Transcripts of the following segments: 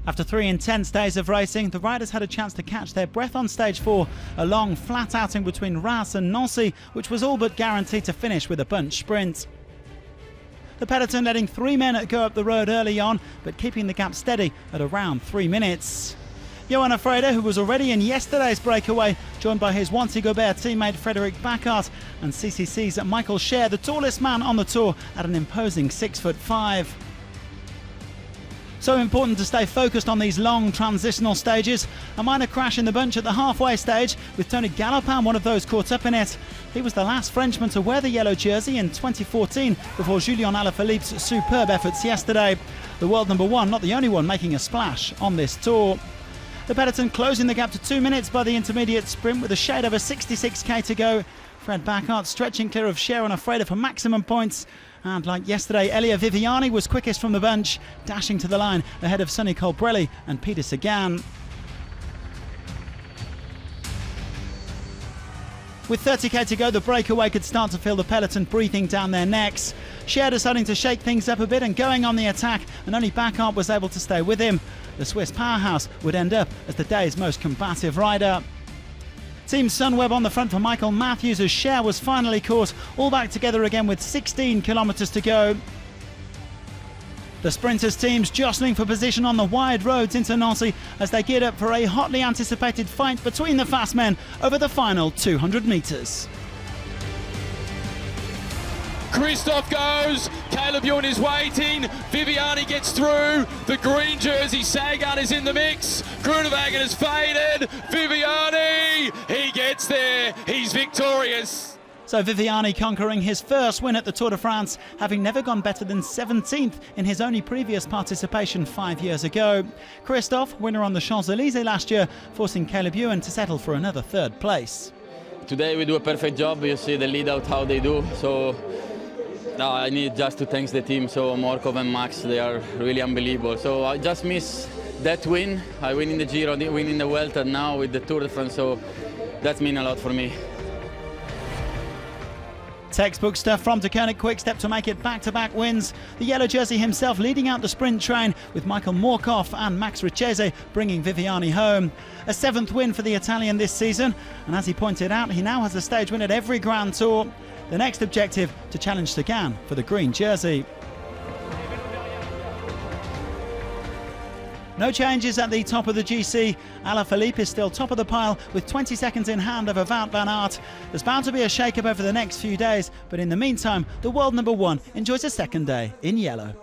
After 3 intense days of racing, the riders had a chance to catch their breath on stage 4, a long, flat outing between Reims and Nancy, which was all but guaranteed to finish with a bunch sprint. The peloton letting 3 men go up the road early on, but keeping the gap steady at around 3 minutes. Johan Freder, who was already in yesterday's breakaway, joined by his Wanty-Gobert teammate Frédéric Bacart, and CCC's Michael Scher, the tallest man on the tour at an imposing 6'5". So important to stay focused on these long transitional stages. A minor crash in the bunch at the halfway stage, with Tony Galopin one of those caught up in it. He was the last Frenchman to wear the yellow jersey in 2014 before Julian Alaphilippe's superb efforts yesterday. The world number 1 not the only one making a splash on this tour. The peloton closing the gap to 2 minutes by the intermediate sprint with a shade over 66k to go. Fred Bacart stretching clear of Scher and Freder for maximum points. And like yesterday, Elia Viviani was quickest from the bunch, dashing to the line ahead of Sonny Colbrelli and Peter Sagan. With 30k to go, the breakaway could start to feel the peloton breathing down their necks. Scher deciding to shake things up a bit and going on the attack, and only Bacart was able to stay with him. The Swiss powerhouse would end up as the day's most combative rider. Team Sunweb on the front for Michael Matthews as Scher was finally caught, all back together again with 16 kilometres to go. The sprinters' teams jostling for position on the wide roads into Nancy as they geared up for a hotly anticipated fight between the fast men over the final 200 metres. KRISTOFF goes, Caleb Ewan is waiting, Viviani gets through, the green jersey Sagan is in the mix, Groenewegen has faded, Viviani, he gets there, he's victorious. So Viviani conquering his first win at the Tour de France, having never gone better than 17th in his only previous participation 5 years ago. KRISTOFF, winner on the Champs-Élysées last year, forcing Caleb Ewan to settle for another 3rd place. Today we do a perfect job, you see the lead out how they do, so I need just to thank the team, so Morkov and Max, they are really unbelievable. So I just miss that win. I win in the Giro, win in the Vuelta, and now with the Tour de France, so that means a lot for me. Textbook stuff from De Koning Quick-Step to make it back-to-back wins. The yellow jersey himself leading out the sprint train, with Michael Morkov and Max Richese bringing Viviani home. A 7th win for the Italian this season, and as he pointed out, he now has a stage win at every Grand Tour. The next objective, to challenge Sagan for the green jersey. No changes at the top of the GC. Alaphilippe is still top of the pile with 20 seconds in hand over Wout van Aert. There's bound to be a shake-up over the next few days, but in the meantime, the world number 1 enjoys a second day in yellow.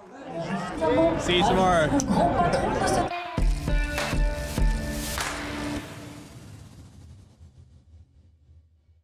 See you tomorrow.